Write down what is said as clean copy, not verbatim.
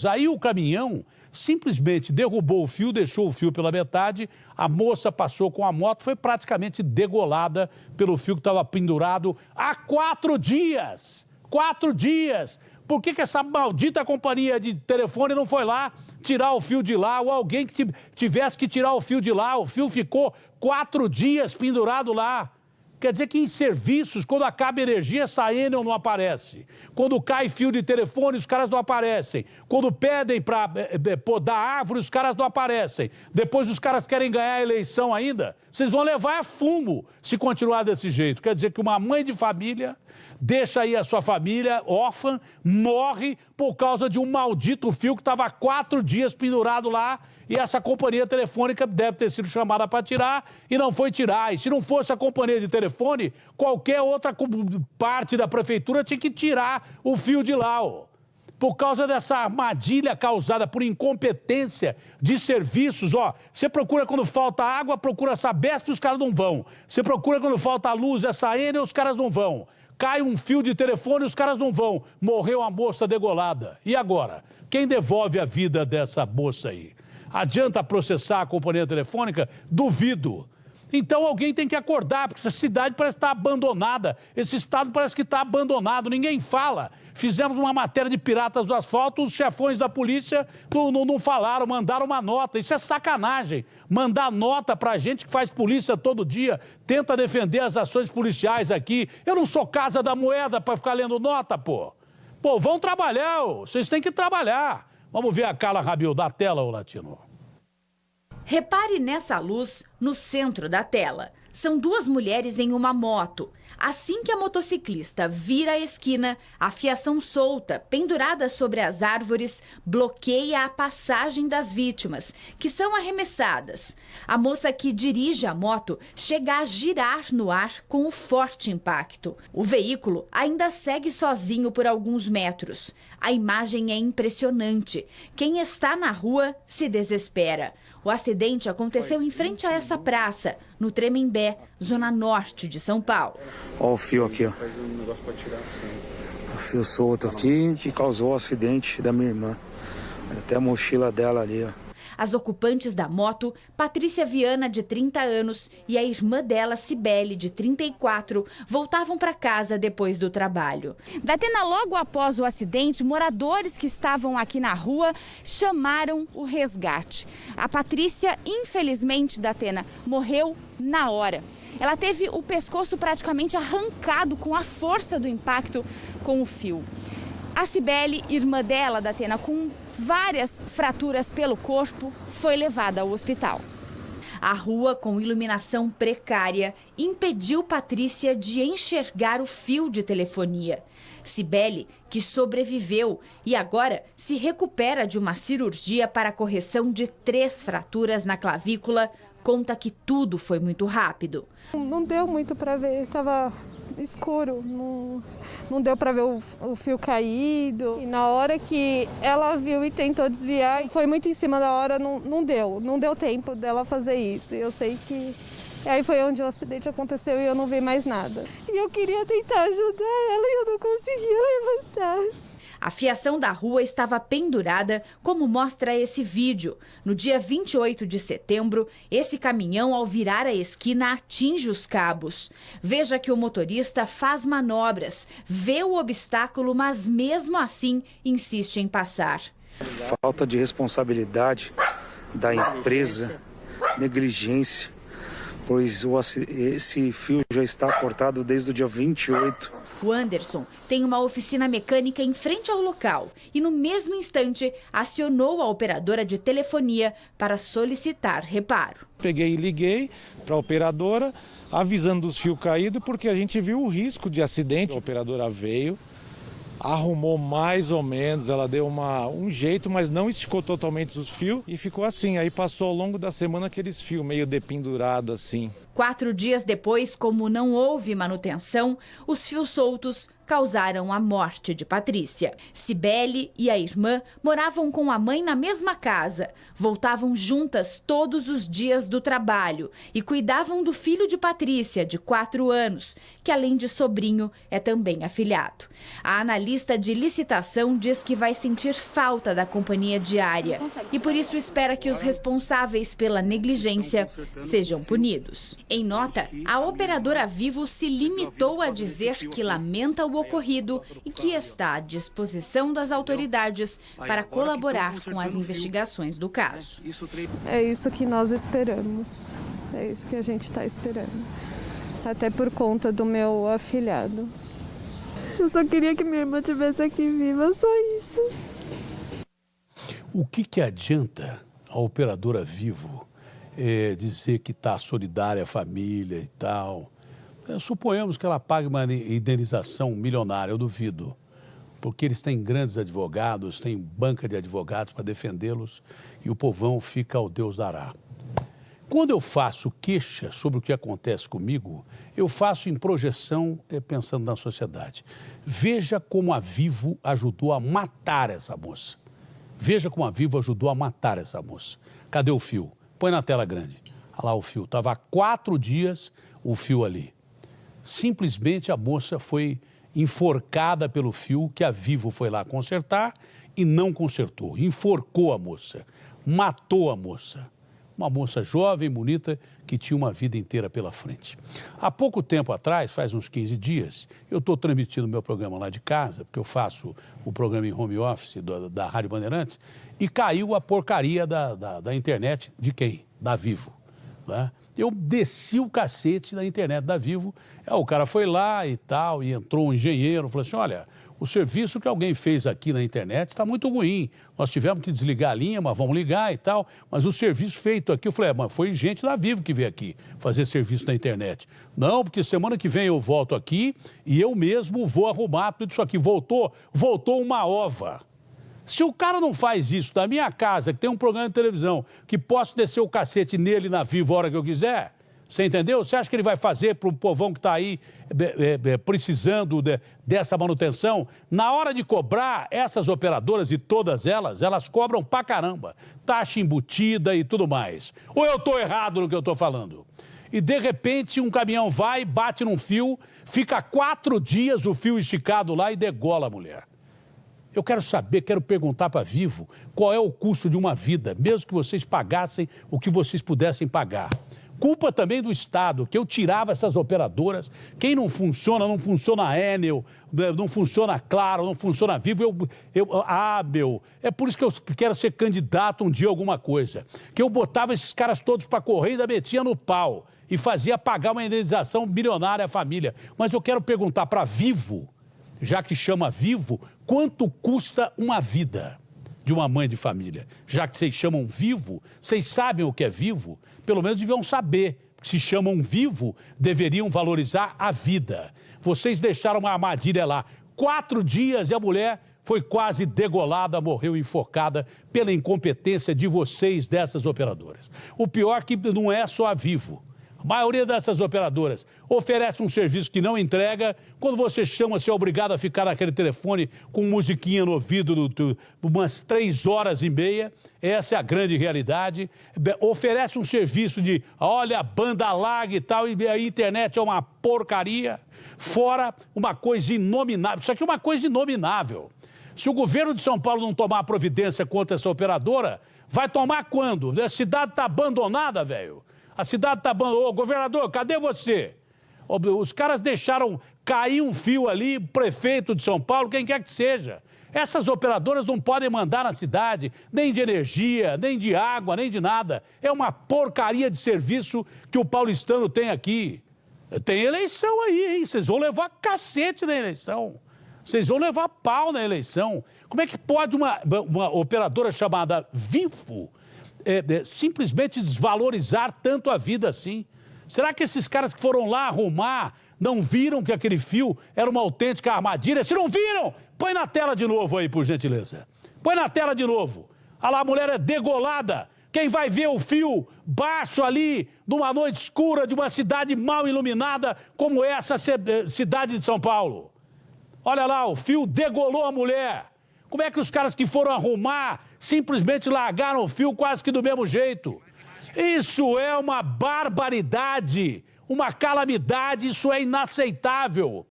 Aí o caminhão simplesmente derrubou o fio, deixou o fio pela metade, a moça passou com a moto, foi praticamente degolada pelo fio que estava pendurado há 4 dias. 4 dias! Por que essa maldita companhia de telefone não foi lá tirar o fio de lá, ou alguém que tivesse que tirar o fio de lá? O fio ficou 4 dias pendurado lá. Quer dizer que em serviços, quando acaba a energia, essa Enel não aparece. Quando cai fio de telefone, os caras não aparecem. Quando pedem para podar árvore, os caras não aparecem. Depois os caras querem ganhar a eleição ainda. Vocês vão levar a fumo se continuar desse jeito. Quer dizer que uma mãe de família deixa aí a sua família órfã, morre por causa de um maldito fio que estava há 4 dias pendurado lá, e essa companhia telefônica deve ter sido chamada para tirar e não foi tirar. E se não fosse a companhia de telefone, qualquer outra parte da prefeitura tinha que tirar o fio de lá, ó. Por causa dessa armadilha causada por incompetência de serviços, ó. Você procura quando falta água, procura essa Sabesp, os caras não vão. Você procura quando falta luz, essa Enel, os caras não vão. Cai um fio de telefone, os caras não vão. Morreu a moça degolada. E agora? Quem devolve a vida dessa moça aí? Adianta processar a companhia telefônica? Duvido. Então alguém tem que acordar, porque essa cidade parece estar abandonada. Esse estado parece que está abandonado, ninguém fala. Fizemos uma matéria de piratas do asfalto, os chefões da polícia não falaram, mandaram uma nota. Isso é sacanagem. Mandar nota pra gente que faz polícia todo dia, tenta defender as ações policiais aqui. Eu não sou Casa da Moeda para ficar lendo nota, pô. Pô, vão trabalhar, vocês têm que trabalhar. Vamos ver a Carla Rabil da tela, ô Latino. Repare nessa luz no centro da tela. São 2 mulheres em uma moto. Assim que a motociclista vira a esquina, a fiação solta, pendurada sobre as árvores, bloqueia a passagem das vítimas, que são arremessadas. A moça que dirige a moto chega a girar no ar com o forte impacto. O veículo ainda segue sozinho por alguns metros. A imagem é impressionante. Quem está na rua se desespera. O acidente aconteceu em frente a essa praça, no Tremembé, zona norte de São Paulo. Olha o fio aqui, ó. O fio solto aqui que causou o acidente da minha irmã. Até a mochila dela ali, ó. As ocupantes da moto, Patrícia Viana, de 30 anos, e a irmã dela, Cibele, de 34, voltavam para casa depois do trabalho. Datena, logo após o acidente, moradores que estavam aqui na rua chamaram o resgate. A Patrícia, infelizmente, Datena, morreu na hora. Ela teve o pescoço praticamente arrancado com a força do impacto com o fio. A Cibele, irmã dela, Datena, com várias fraturas pelo corpo, foi levada ao hospital. A rua, com iluminação precária, impediu Patrícia de enxergar o fio de telefonia. Cibele, que sobreviveu e agora se recupera de uma cirurgia para a correção de 3 fraturas na clavícula, conta que tudo foi muito rápido. Não deu muito para ver, estava escuro, não deu para ver o fio caído. E na hora que ela viu e tentou desviar, foi muito em cima da hora, não deu tempo dela fazer isso. Eu sei que aí foi onde o acidente aconteceu e eu não vi mais nada. E eu queria tentar ajudar ela e eu não conseguia levantar. A fiação da rua estava pendurada, como mostra esse vídeo. No dia 28 de setembro, esse caminhão, ao virar a esquina, atinge os cabos. Veja que o motorista faz manobras, vê o obstáculo, mas mesmo assim insiste em passar. Falta de responsabilidade da empresa, negligência, pois esse fio já está cortado desde o dia 28. O Anderson tem uma oficina mecânica em frente ao local e, no mesmo instante, acionou a operadora de telefonia para solicitar reparo. Peguei e liguei para a operadora, avisando dos fios caídos, porque a gente viu o risco de acidente. A operadora veio, arrumou mais ou menos, ela deu um jeito, mas não esticou totalmente os fios e ficou assim. Aí passou ao longo da semana aqueles fios meio dependurados assim. 4 dias depois, como não houve manutenção, os fios soltos causaram a morte de Patrícia. Cibele e a irmã moravam com a mãe na mesma casa, voltavam juntas todos os dias do trabalho e cuidavam do filho de Patrícia, de 4 anos, que além de sobrinho, é também afilhado. A analista de licitação diz que vai sentir falta da companhia diária e por isso espera que os responsáveis pela negligência sejam punidos. Em nota, a operadora Vivo se limitou a dizer que lamenta o ocorrido e que está à disposição das autoridades para colaborar com as investigações do caso. É isso que nós esperamos, é isso que a gente está esperando, até por conta do meu afilhado. Eu só queria que minha irmã estivesse aqui viva, só isso. O que adianta a operadora Vivo dizer que está solidária à família e tal? Suponhamos que ela pague uma indenização milionária, eu duvido, porque eles têm grandes advogados, têm banca de advogados para defendê-los e o povão fica ao Deus dará. Quando eu faço queixa sobre o que acontece comigo, eu faço em projeção pensando na sociedade. Veja como a Vivo ajudou a matar essa moça. Veja como a Vivo ajudou a matar essa moça. Cadê o fio? Põe na tela grande. Olha lá o fio. Estava há 4 dias o fio ali. Simplesmente a moça foi enforcada pelo fio que a Vivo foi lá consertar e não consertou. Enforcou a moça, matou a moça. Uma moça jovem, bonita, que tinha uma vida inteira pela frente. Há pouco tempo atrás, faz uns 15 dias, eu estou transmitindo meu programa lá de casa, porque eu faço o programa em home office da Rádio Bandeirantes, e caiu a porcaria da internet de quem? Da Vivo, né? Eu desci o cacete da internet da Vivo, o cara foi lá e tal, e entrou um engenheiro, falou assim, olha, o serviço que alguém fez aqui na internet está muito ruim, nós tivemos que desligar a linha, mas vamos ligar e tal, mas o serviço feito aqui, eu falei, mas foi gente da Vivo que veio aqui fazer serviço na internet. Não, porque semana que vem eu volto aqui e eu mesmo vou arrumar tudo isso aqui. Voltou uma ova. Se o cara não faz isso da minha casa, que tem um programa de televisão, que posso descer o cacete nele na Vivo a hora que eu quiser, você entendeu? Você acha que ele vai fazer para o povão que está aí precisando dessa manutenção? Na hora de cobrar, essas operadoras e todas elas cobram pra caramba. Taxa embutida e tudo mais. Ou eu estou errado no que eu estou falando? E de repente um caminhão vai, bate num fio, fica 4 dias o fio esticado lá e degola a mulher. Eu quero saber, quero perguntar para a Vivo qual é o custo de uma vida, mesmo que vocês pagassem o que vocês pudessem pagar. Culpa também do Estado, que eu tirava essas operadoras. Quem não funciona a Enel, não funciona a Claro, não funciona a Vivo, é por isso que eu quero ser candidato um dia a alguma coisa. Que eu botava esses caras todos para correr e ainda metia no pau e fazia pagar uma indenização bilionária à família. Mas eu quero perguntar para a Vivo, já que chama Vivo, quanto custa uma vida de uma mãe de família? Já que vocês chamam Vivo, vocês sabem o que é vivo? Pelo menos deviam saber. Se chamam Vivo, deveriam valorizar a vida. Vocês deixaram uma armadilha lá. 4 dias e a mulher foi quase degolada, morreu enforcada pela incompetência de vocês, dessas operadoras. O pior é que não é só a Vivo. A maioria dessas operadoras oferece um serviço que não entrega. Quando você chama, você é obrigado a ficar naquele telefone com musiquinha no ouvido umas 3 horas e meia. Essa é a grande realidade. Oferece um serviço de, olha, banda larga e tal, e a internet é uma porcaria. Fora uma coisa inominável. Isso aqui é uma coisa inominável. Se o governo de São Paulo não tomar providência contra essa operadora, vai tomar quando? A cidade está abandonada, velho. A cidade está abandonada. Ô, governador, cadê você? Os caras deixaram cair um fio ali, prefeito de São Paulo, quem quer que seja. Essas operadoras não podem mandar na cidade, nem de energia, nem de água, nem de nada. É uma porcaria de serviço que o paulistano tem aqui. Tem eleição aí, hein? Vocês vão levar cacete na eleição. Vocês vão levar pau na eleição. Como é que pode uma operadora chamada Vivo simplesmente desvalorizar tanto a vida assim? Será que esses caras que foram lá arrumar não viram que aquele fio era uma autêntica armadilha? Se não viram, põe na tela de novo aí, por gentileza. Põe na tela de novo. Olha lá, a mulher é degolada. Quem vai ver o fio baixo ali, numa noite escura de uma cidade mal iluminada como essa cidade de São Paulo? Olha lá, o fio degolou a mulher. Como é que os caras que foram arrumar simplesmente largaram o fio quase que do mesmo jeito? Isso é uma barbaridade, uma calamidade, isso é inaceitável.